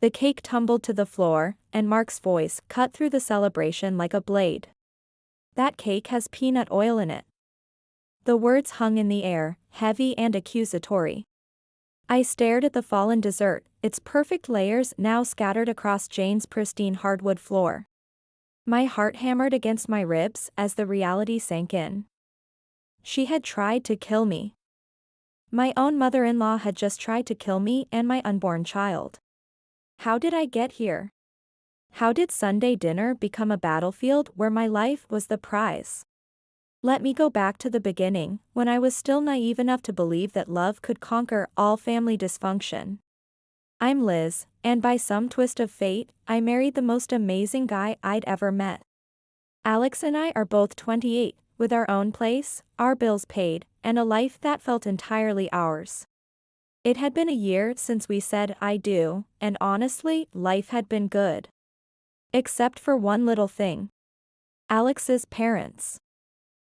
The cake tumbled to the floor, and Mark's voice cut through the celebration like a blade. "That cake has peanut oil in it." The words hung in the air, heavy and accusatory. I stared at the fallen dessert, its perfect layers now scattered across Jane's pristine hardwood floor. My heart hammered against my ribs as the reality sank in. She had tried to kill me. My own mother-in-law had just tried to kill me and my unborn child. How did I get here? How did Sunday dinner become a battlefield where my life was the prize? Let me go back to the beginning, when I was still naive enough to believe that love could conquer all family dysfunction. I'm Liz, and by some twist of fate, I married the most amazing guy I'd ever met. Alex and I are both 28, with our own place, our bills paid, and a life that felt entirely ours. It had been a year since we said "I do," and honestly, life had been good. Except for one little thing. Alex's parents.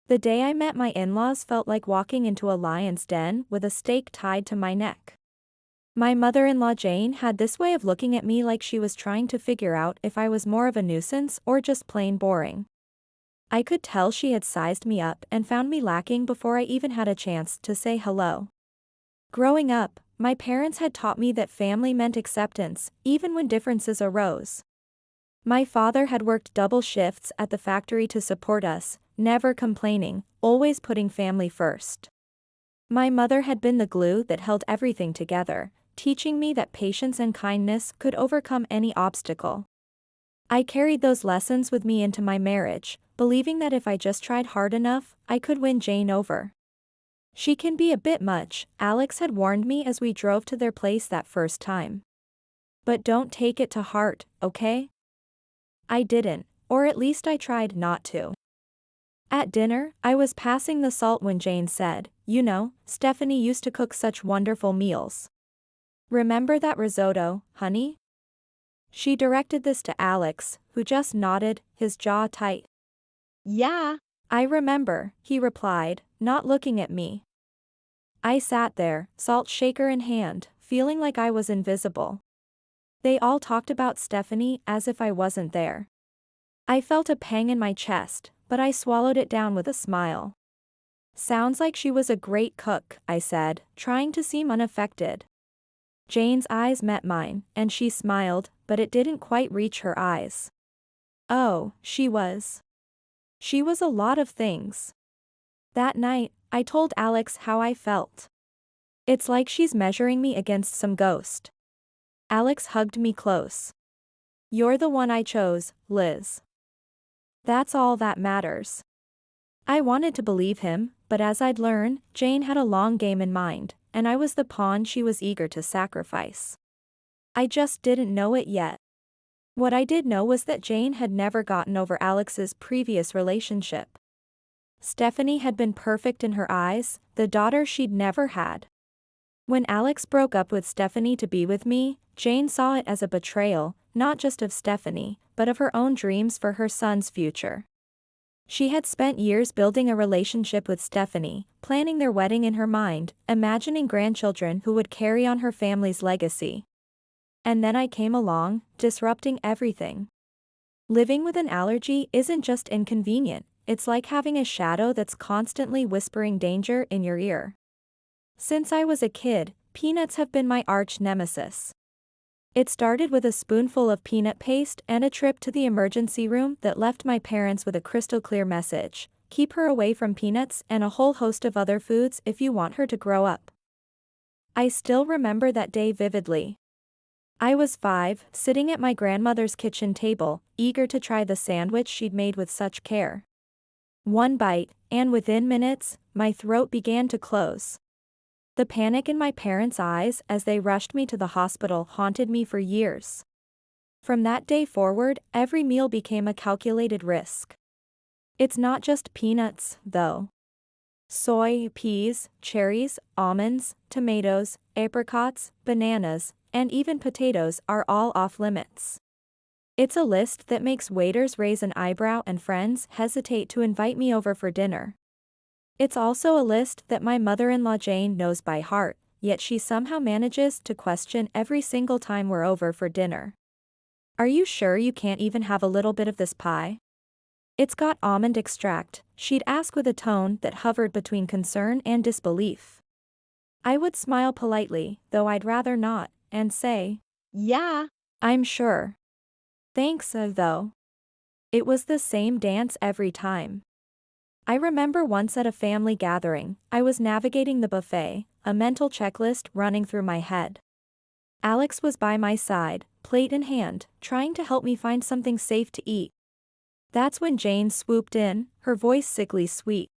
The day I met my in-laws felt like walking into a lion's den with a stake tied to my neck. My mother-in-law Jane had this way of looking at me like she was trying to figure out if I was more of a nuisance or just plain boring. I could tell she had sized me up and found me lacking before I even had a chance to say hello. Growing up, my parents had taught me that family meant acceptance, even when differences arose. My father had worked double shifts at the factory to support us, never complaining, always putting family first. My mother had been the glue that held everything together, teaching me that patience and kindness could overcome any obstacle. I carried those lessons with me into my marriage, believing that if I just tried hard enough, I could win Jane over. "She can be a bit much," Alex had warned me as we drove to their place that first time. "But don't take it to heart, okay?" I didn't, or at least I tried not to. At dinner, I was passing the salt when Jane said, "You know, Stephanie used to cook such wonderful meals. Remember that risotto, honey?" She directed this to Alex, who just nodded, his jaw tight. "Yeah." "I remember," he replied, not looking at me. I sat there, salt shaker in hand, feeling like I was invisible. They all talked about Stephanie as if I wasn't there. I felt a pang in my chest, but I swallowed it down with a smile. "Sounds like she was a great cook," I said, trying to seem unaffected. Jane's eyes met mine, and she smiled, but it didn't quite reach her eyes. Oh, she was. She was a lot of things. That night, I told Alex how I felt. "It's like she's measuring me against some ghost." Alex hugged me close. "You're the one I chose, Liz. That's all that matters." I wanted to believe him, but as I'd learned, Jane had a long game in mind, and I was the pawn she was eager to sacrifice. I just didn't know it yet. What I did know was that Jane had never gotten over Alex's previous relationship. Stephanie had been perfect in her eyes, the daughter she'd never had. When Alex broke up with Stephanie to be with me, Jane saw it as a betrayal, not just of Stephanie, but of her own dreams for her son's future. She had spent years building a relationship with Stephanie, planning their wedding in her mind, imagining grandchildren who would carry on her family's legacy. And then I came along, disrupting everything. Living with an allergy isn't just inconvenient, it's like having a shadow that's constantly whispering danger in your ear. Since I was a kid, peanuts have been my arch nemesis. It started with a spoonful of peanut paste and a trip to the emergency room that left my parents with a crystal-clear message: keep her away from peanuts and a whole host of other foods if you want her to grow up. I still remember that day vividly. I was 5, sitting at my grandmother's kitchen table, eager to try the sandwich she'd made with such care. One bite, and within minutes, my throat began to close. The panic in my parents' eyes as they rushed me to the hospital haunted me for years. From that day forward, every meal became a calculated risk. It's not just peanuts, though. Soy, peas, cherries, almonds, tomatoes, apricots, bananas, and even potatoes are all off limits. It's a list that makes waiters raise an eyebrow and friends hesitate to invite me over for dinner. It's also a list that my mother-in-law Jane knows by heart, yet she somehow manages to question every single time we're over for dinner. Are you sure you can't even have a little bit of this pie? It's got almond extract, she'd ask with a tone that hovered between concern and disbelief. I would smile politely, though I'd rather not, and say, "Yeah, I'm sure. Thanks, though." It was the same dance every time. I remember once at a family gathering, I was navigating the buffet, a mental checklist running through my head. Alex was by my side, plate in hand, trying to help me find something safe to eat. That's when Jane swooped in, her voice sickly sweet.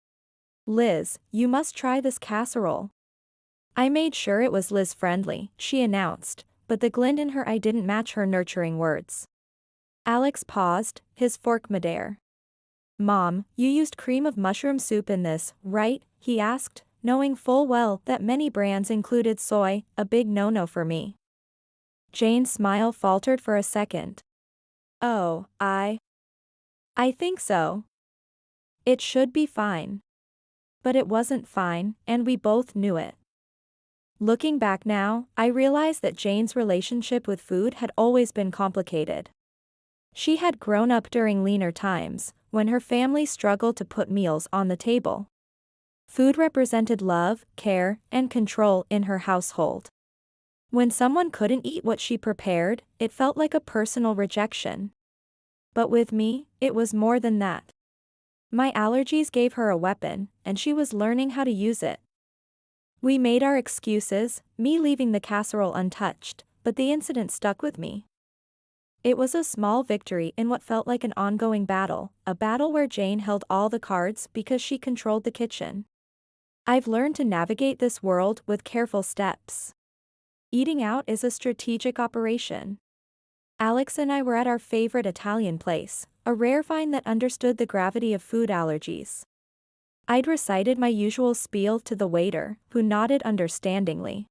"Liz, you must try this casserole." I made sure it was Liz-friendly, she announced, but the glint in her eye didn't match her nurturing words. Alex paused, his fork midair. "Mom, you used cream of mushroom soup in this, right?" he asked, knowing full well that many brands included soy, a big no-no for me. Jane's smile faltered for a second. "Oh, I think so. It should be fine." But it wasn't fine, and we both knew it. Looking back now, I realize that Jane's relationship with food had always been complicated. She had grown up during leaner times, when her family struggled to put meals on the table. Food represented love, care, and control in her household. When someone couldn't eat what she prepared, it felt like a personal rejection. But with me, it was more than that. My allergies gave her a weapon, and she was learning how to use it. We made our excuses, me leaving the casserole untouched, but the incident stuck with me. It was a small victory in what felt like an ongoing battle, a battle where Jane held all the cards because she controlled the kitchen. I've learned to navigate this world with careful steps. Eating out is a strategic operation. Alex and I were at our favorite Italian place, a rare find that understood the gravity of food allergies. I'd recited my usual spiel to the waiter, who nodded understandingly.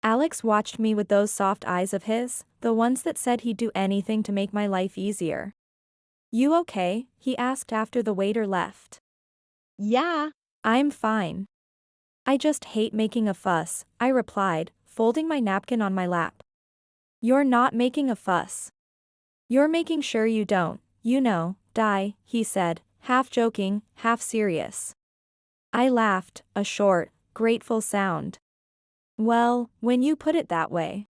Alex watched me with those soft eyes of his, the ones that said he'd do anything to make my life easier. "You okay?" he asked after the waiter left. "Yeah, I'm fine. I just hate making a fuss," I replied, folding my napkin on my lap. "You're not making a fuss. You're making sure you don't, die," he said, half joking, half serious. I laughed, a short, grateful sound. "Well, when you put it that way."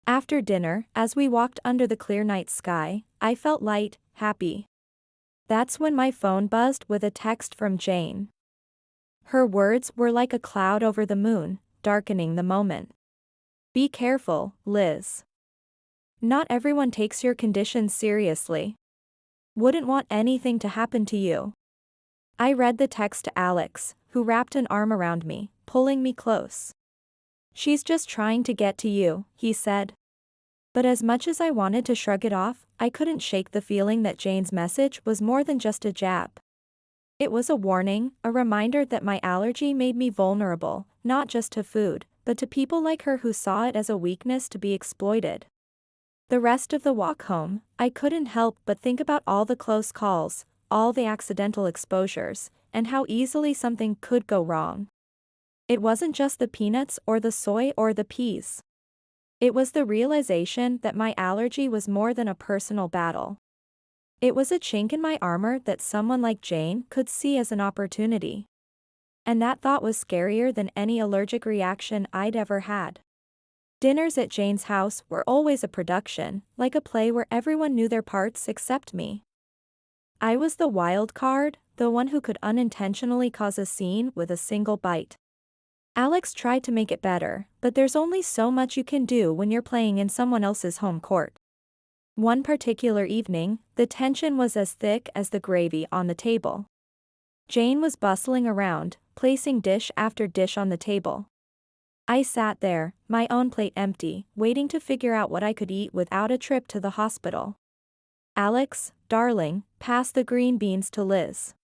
After dinner, as we walked under the clear night sky, I felt light, happy. That's when my phone buzzed with a text from Jane. Her words were like a cloud over the moon, darkening the moment. "Be careful, Liz. Not everyone takes your conditions seriously. Wouldn't want anything to happen to you." I read the text to Alex, who wrapped an arm around me, pulling me close. "She's just trying to get to you," he said. But as much as I wanted to shrug it off, I couldn't shake the feeling that Jane's message was more than just a jab. It was a warning, a reminder that my allergy made me vulnerable, not just to food, but to people like her who saw it as a weakness to be exploited. The rest of the walk home, I couldn't help but think about all the close calls, all the accidental exposures, and how easily something could go wrong. It wasn't just the peanuts or the soy or the peas. It was the realization that my allergy was more than a personal battle. It was a chink in my armor that someone like Jane could see as an opportunity. And that thought was scarier than any allergic reaction I'd ever had. Dinners at Jane's house were always a production, like a play where everyone knew their parts except me. I was the wild card, the one who could unintentionally cause a scene with a single bite. Alex tried to make it better, but there's only so much you can do when you're playing in someone else's home court. One particular evening, the tension was as thick as the gravy on the table. Jane was bustling around, placing dish after dish on the table. I sat there, my own plate empty, waiting to figure out what I could eat without a trip to the hospital. "Alex, darling, pass the green beans to Liz.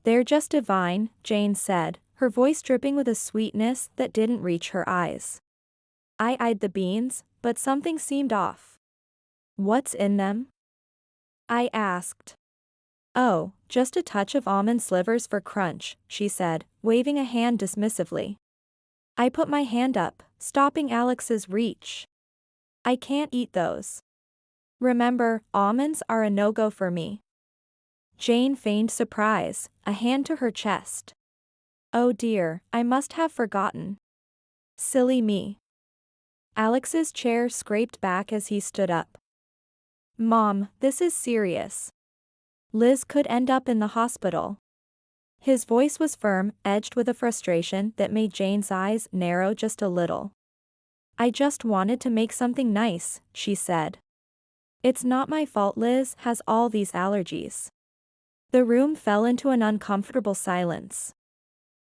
They're just divine," Jane said, her voice dripping with a sweetness that didn't reach her eyes. I eyed the beans, but something seemed off. "What's in them?" I asked. "Oh, just a touch of almond slivers for crunch," she said, waving a hand dismissively. I put my hand up, stopping Alex's reach. I can't eat those. Remember, almonds are a no-go for me. Jane feigned surprise, a hand to her chest. Oh dear, I must have forgotten. Silly me. Alex's chair scraped back as he stood up. Mom, this is serious. Liz could end up in the hospital. His voice was firm, edged with a frustration that made Jane's eyes narrow just a little. I just wanted to make something nice, she said. It's not my fault Liz has all these allergies. The room fell into an uncomfortable silence.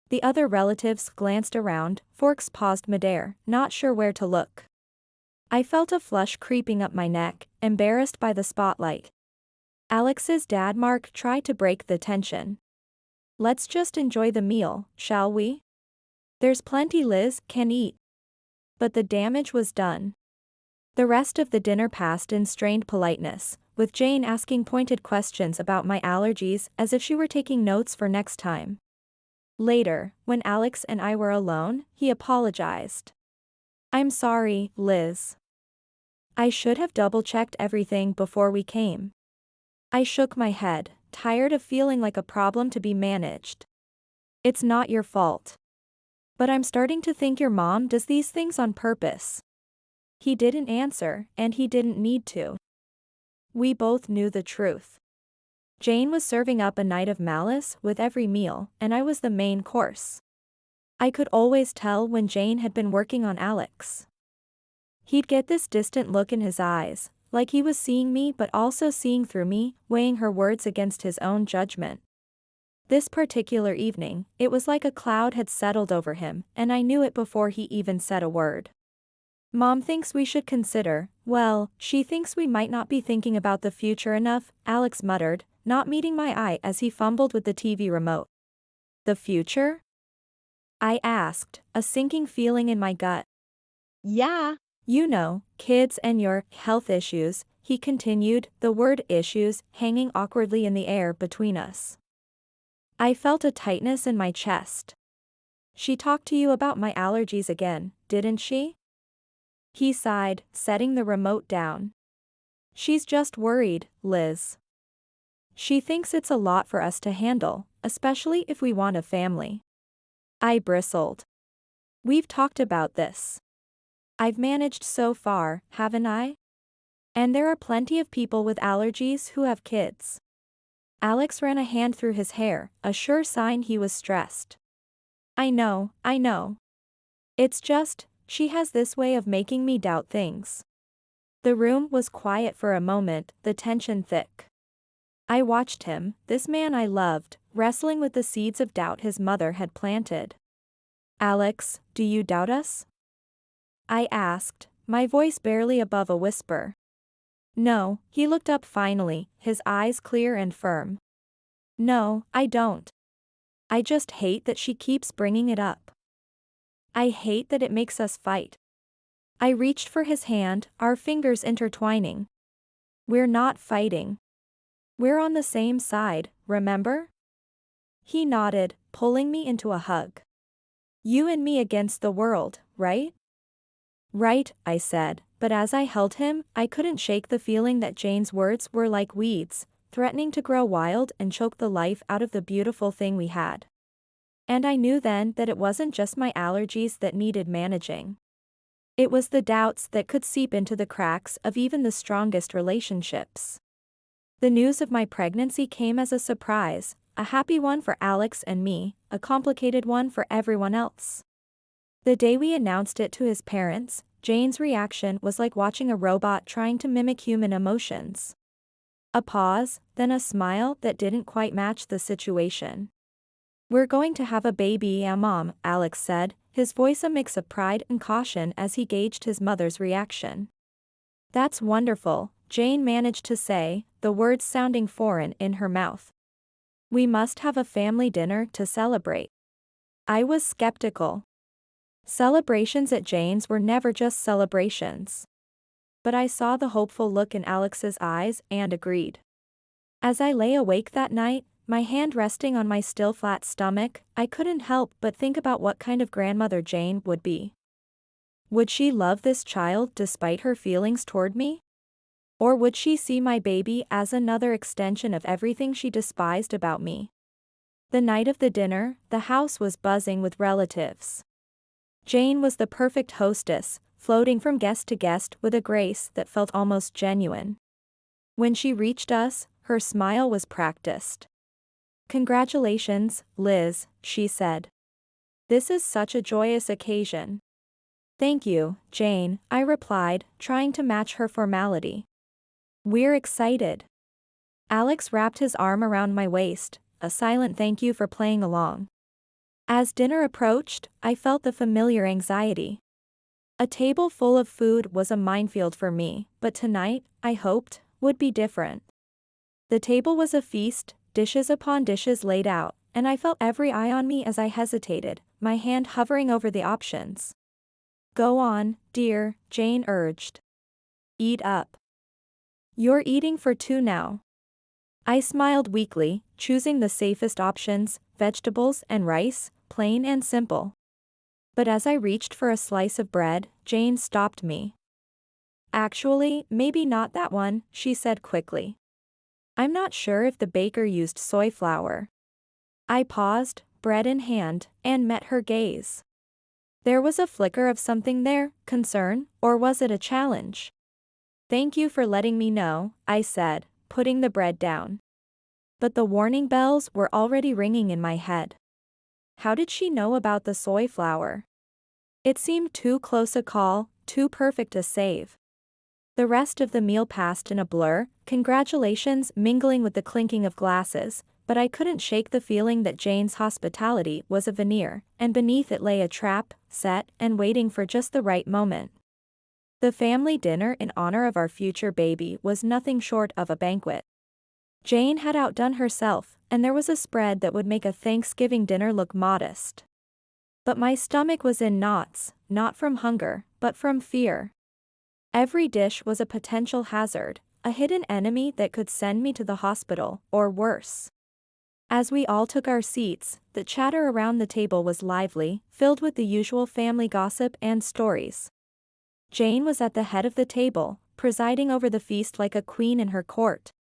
The other relatives glanced around, forks paused midair, not sure where to look. I felt a flush creeping up my neck, embarrassed by the spotlight. Alex's dad Mark tried to break the tension. Let's just enjoy the meal, shall we? There's plenty Liz can eat. But the damage was done. The rest of the dinner passed in strained politeness, with Jane asking pointed questions about my allergies as if she were taking notes for next time. Later, when Alex and I were alone, he apologized. I'm sorry, Liz. I should have double-checked everything before we came. I shook my head, tired of feeling like a problem to be managed. It's not your fault. But I'm starting to think your mom does these things on purpose. He didn't answer, and he didn't need to. We both knew the truth. Jane was serving up a night of malice with every meal, and I was the main course. I could always tell when Jane had been working on Alex. He'd get this distant look in his eyes, like he was seeing me but also seeing through me, weighing her words against his own judgment. This particular evening, it was like a cloud had settled over him, and I knew it before he even said a word. Mom thinks we should consider, well, she thinks we might not be thinking about the future enough, Alex muttered, not meeting my eye as he fumbled with the TV remote. The future? I asked, a sinking feeling in my gut. Yeah. You know, kids and your health issues, he continued, the word issues hanging awkwardly in the air between us. I felt a tightness in my chest. She talked to you about my allergies again, didn't she? He sighed, setting the remote down. She's just worried, Liz. She thinks it's a lot for us to handle, especially if we want a family. I bristled. We've talked about this. I've managed so far, haven't I? And there are plenty of people with allergies who have kids. Alex ran a hand through his hair, a sure sign he was stressed. I know. It's just, she has this way of making me doubt things. The room was quiet for a moment, the tension thick. I watched him, this man I loved, wrestling with the seeds of doubt his mother had planted. Alex, do you doubt us? I asked, my voice barely above a whisper. No, he looked up finally, his eyes clear and firm. No, I don't. I just hate that she keeps bringing it up. I hate that it makes us fight. I reached for his hand, our fingers intertwining. We're not fighting. We're on the same side, remember? He nodded, pulling me into a hug. You and me against the world, right? Right, I said, but as I held him, I couldn't shake the feeling that Jane's words were like weeds, threatening to grow wild and choke the life out of the beautiful thing we had. And I knew then that it wasn't just my allergies that needed managing. It was the doubts that could seep into the cracks of even the strongest relationships. The news of my pregnancy came as a surprise, a happy one for Alex and me, a complicated one for everyone else. The day we announced it to his parents, Jane's reaction was like watching a robot trying to mimic human emotions. A pause, then a smile that didn't quite match the situation. We're going to have a baby, Mom, Alex said, his voice a mix of pride and caution as he gauged his mother's reaction. That's wonderful, Jane managed to say, the words sounding foreign in her mouth. We must have a family dinner to celebrate. I was skeptical. Celebrations at Jane's were never just celebrations. But I saw the hopeful look in Alex's eyes and agreed. As I lay awake that night, my hand resting on my still flat stomach, I couldn't help but think about what kind of grandmother Jane would be. Would she love this child despite her feelings toward me? Or would she see my baby as another extension of everything she despised about me? The night of the dinner, the house was buzzing with relatives. Jane was the perfect hostess, floating from guest to guest with a grace that felt almost genuine. When she reached us, her smile was practiced. "Congratulations, Liz," she said. "This is such a joyous occasion." "Thank you, Jane," I replied, trying to match her formality. "We're excited." Alex wrapped his arm around my waist, a silent thank you for playing along. As dinner approached, I felt the familiar anxiety. A table full of food was a minefield for me, but tonight, I hoped, would be different. The table was a feast, dishes upon dishes laid out, and I felt every eye on me as I hesitated, my hand hovering over the options. "Go on, dear," Jane urged. "Eat up. You're eating for two now." I smiled weakly, choosing the safest options, vegetables and rice, plain and simple. But as I reached for a slice of bread, Jane stopped me. "Actually, maybe not that one," she said quickly. "I'm not sure if the baker used soy flour." I paused, bread in hand, and met her gaze. There was a flicker of something there, concern, or was it a challenge? "Thank you for letting me know," I said, putting the bread down. But the warning bells were already ringing in my head. How did she know about the soy flour? It seemed too close a call, too perfect a save. The rest of the meal passed in a blur, congratulations mingling with the clinking of glasses, but I couldn't shake the feeling that Jane's hospitality was a veneer, and beneath it lay a trap, set and waiting for just the right moment. The family dinner in honor of our future baby was nothing short of a banquet. Jane had outdone herself, and there was a spread that would make a Thanksgiving dinner look modest. But my stomach was in knots, not from hunger, but from fear. Every dish was a potential hazard, a hidden enemy that could send me to the hospital, or worse. As we all took our seats, the chatter around the table was lively, filled with the usual family gossip and stories. Jane was at the head of the table, presiding over the feast like a queen in her court.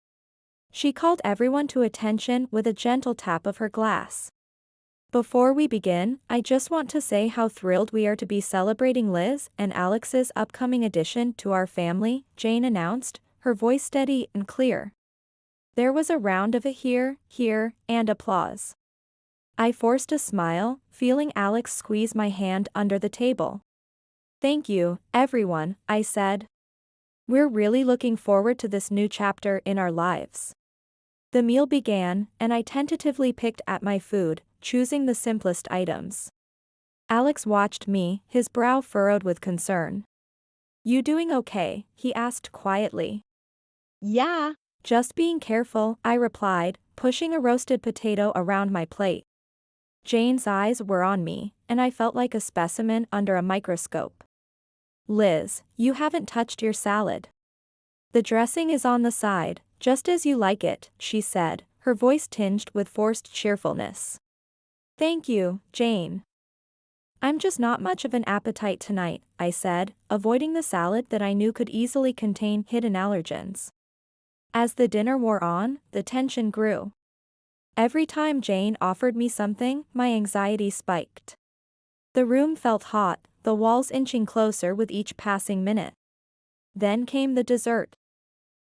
She called everyone to attention with a gentle tap of her glass. "Before we begin, I just want to say how thrilled we are to be celebrating Liz and Alex's upcoming addition to our family," Jane announced, her voice steady and clear. There was a round of a hear, and applause. I forced a smile, feeling Alex squeeze my hand under the table. "Thank you, everyone," I said. "We're really looking forward to this new chapter in our lives." The meal began, and I tentatively picked at my food, choosing the simplest items. Alex watched me, his brow furrowed with concern. "You doing okay?" he asked quietly. Yeah. "Just being careful," I replied, pushing a roasted potato around my plate. Jane's eyes were on me, and I felt like a specimen under a microscope. "Liz, you haven't touched your salad. The dressing is on the side, just as you like it," she said, her voice tinged with forced cheerfulness. "Thank you, Jane. I'm just not much of an appetite tonight," I said, avoiding the salad that I knew could easily contain hidden allergens. As the dinner wore on, the tension grew. Every time Jane offered me something, my anxiety spiked. The room felt hot, the walls inching closer with each passing minute. Then came the dessert.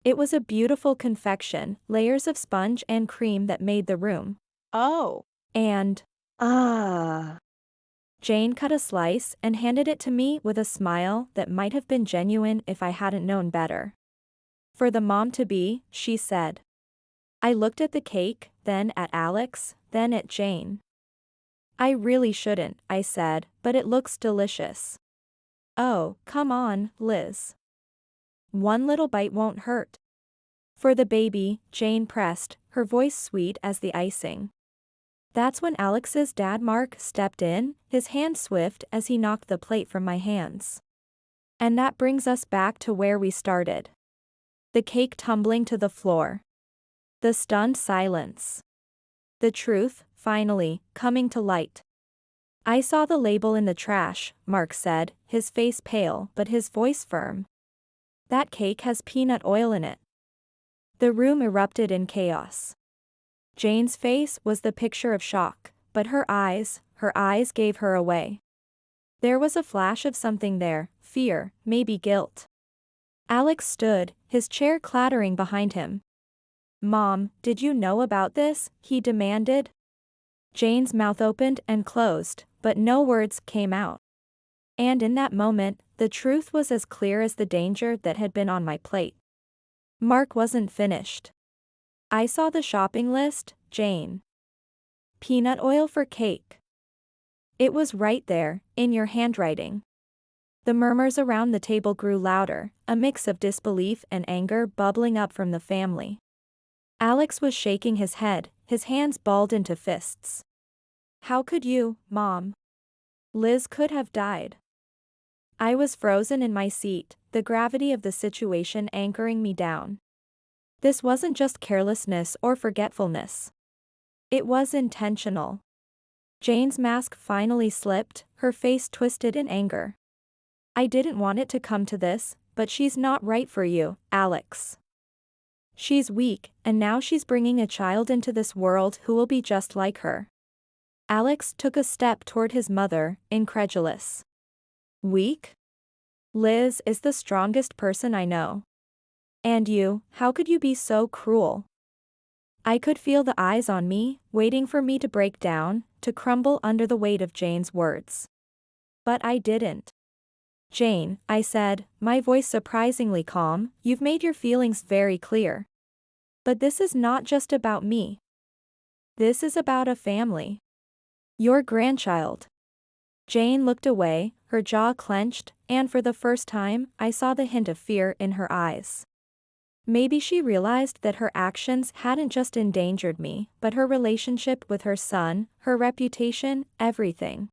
It was a beautiful confection, layers of sponge and cream that made the room. Oh. And Ah. Jane cut a slice and handed it to me with a smile that might have been genuine if I hadn't known better. "For the mom-to-be," she said. I looked at the cake, then at Alex, then at Jane. "I really shouldn't," I said, "but it looks delicious." "Oh, come on, Liz. One little bite won't hurt." "For the baby," Jane pressed, her voice sweet as the icing. That's when Alex's dad Mark stepped in, his hand swift as he knocked the plate from my hands. And that brings us back to where we started. The cake tumbling to the floor. The stunned silence. The truth, finally, coming to light. I saw the label in the trash, Mark said, his face pale but his voice firm. That cake has peanut oil in it. The room erupted in chaos. Jane's face was the picture of shock, but her eyes gave her away. There was a flash of something there, fear, maybe guilt. Alex stood, his chair clattering behind him. Mom, did you know about this? He demanded. Jane's mouth opened and closed, but no words came out. And in that moment, the truth was as clear as the danger that had been on my plate. Mark wasn't finished. I saw the shopping list, Jane. Peanut oil for cake. It was right there, in your handwriting. The murmurs around the table grew louder, a mix of disbelief and anger bubbling up from the family. Alex was shaking his head, his hands balled into fists. How could you, Mom? Liz could have died. I was frozen in my seat, the gravity of the situation anchoring me down. This wasn't just carelessness or forgetfulness. It was intentional. Jane's mask finally slipped, her face twisted in anger. I didn't want it to come to this, but she's not right for you, Alex. She's weak, and now she's bringing a child into this world who will be just like her. Alex took a step toward his mother, incredulous. Weak? Liz is the strongest person I know. And you, how could you be so cruel? I could feel the eyes on me, waiting for me to break down, to crumble under the weight of Jane's words. But I didn't. Jane, I said, my voice surprisingly calm, you've made your feelings very clear. But this is not just about me. This is about a family. Your grandchild. Jane looked away, her jaw clenched, and for the first time, I saw the hint of fear in her eyes. Maybe she realized that her actions hadn't just endangered me, but her relationship with her son, her reputation, everything.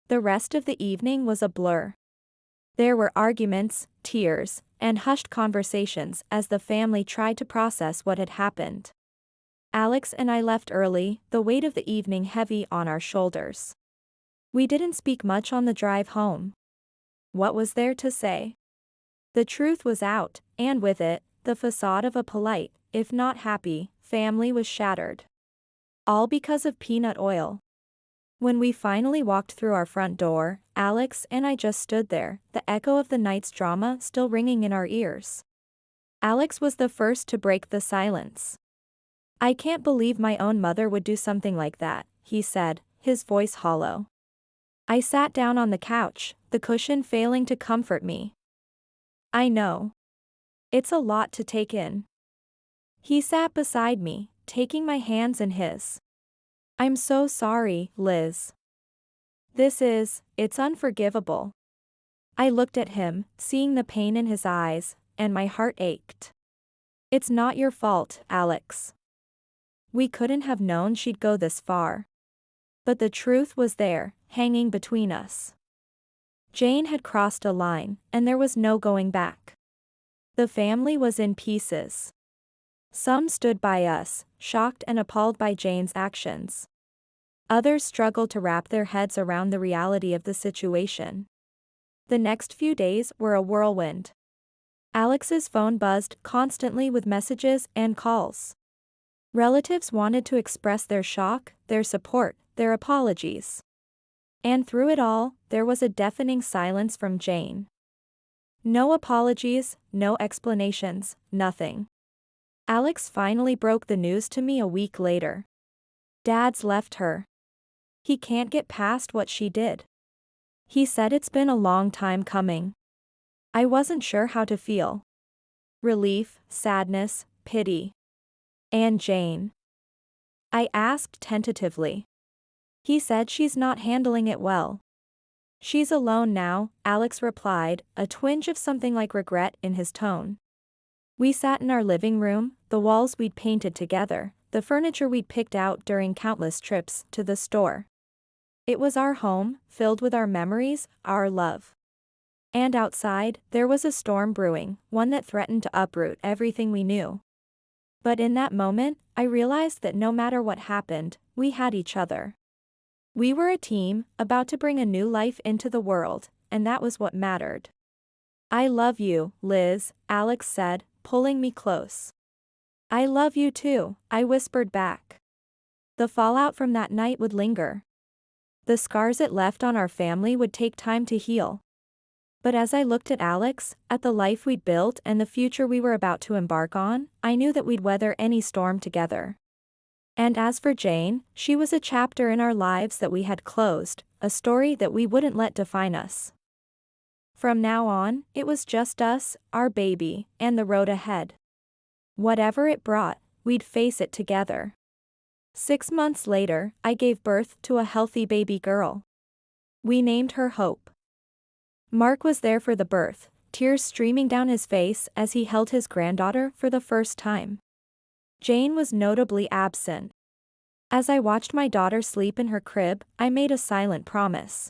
The rest of the evening was a blur. There were arguments, tears, and hushed conversations as the family tried to process what had happened. Alex and I left early, the weight of the evening heavy on our shoulders. We didn't speak much on the drive home. What was there to say? The truth was out, and with it, the facade of a polite, if not happy, family was shattered. All because of peanut oil. When we finally walked through our front door, Alex and I just stood there, the echo of the night's drama still ringing in our ears. Alex was the first to break the silence. I can't believe my own mother would do something like that, he said, his voice hollow. I sat down on the couch, the cushion failing to comfort me. I know. It's a lot to take in. He sat beside me, taking my hands in his. I'm so sorry, Liz. It's unforgivable. I looked at him, seeing the pain in his eyes, and my heart ached. It's not your fault, Alex. We couldn't have known she'd go this far. But the truth was there, hanging between us. Jane had crossed a line, and there was no going back. The family was in pieces. Some stood by us, shocked and appalled by Jane's actions. Others struggled to wrap their heads around the reality of the situation. The next few days were a whirlwind. Alex's phone buzzed constantly with messages and calls. Relatives wanted to express their shock, their support, their apologies. And through it all, there was a deafening silence from Jane. No apologies, no explanations, nothing. Alex finally broke the news to me a week later. Dad's left her. He can't get past what she did. He said it's been a long time coming. I wasn't sure how to feel. Relief, sadness, pity. And Jane? I asked tentatively. He said she's not handling it well. She's alone now, Alex replied, a twinge of something like regret in his tone. We sat in our living room, the walls we'd painted together, the furniture we'd picked out during countless trips to the store. It was our home, filled with our memories, our love. And outside, there was a storm brewing, one that threatened to uproot everything we knew. But in that moment, I realized that no matter what happened, we had each other. We were a team, about to bring a new life into the world, and that was what mattered. I love you, Liz, Alex said, pulling me close. I love you too, I whispered back. The fallout from that night would linger. The scars it left on our family would take time to heal. But as I looked at Alex, at the life we'd built and the future we were about to embark on, I knew that we'd weather any storm together. And as for Jane, she was a chapter in our lives that we had closed, a story that we wouldn't let define us. From now on, it was just us, our baby, and the road ahead. Whatever it brought, we'd face it together. 6 months later, I gave birth to a healthy baby girl. We named her Hope. Mark was there for the birth, tears streaming down his face as he held his granddaughter for the first time. Jane was notably absent. As I watched my daughter sleep in her crib, I made a silent promise.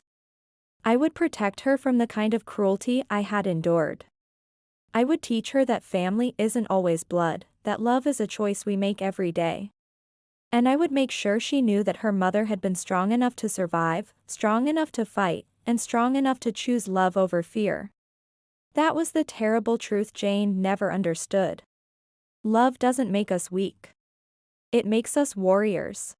I would protect her from the kind of cruelty I had endured. I would teach her that family isn't always blood, that love is a choice we make every day. And I would make sure she knew that her mother had been strong enough to survive, strong enough to fight, and strong enough to choose love over fear. That was the terrible truth Jane never understood. Love doesn't make us weak. It makes us warriors.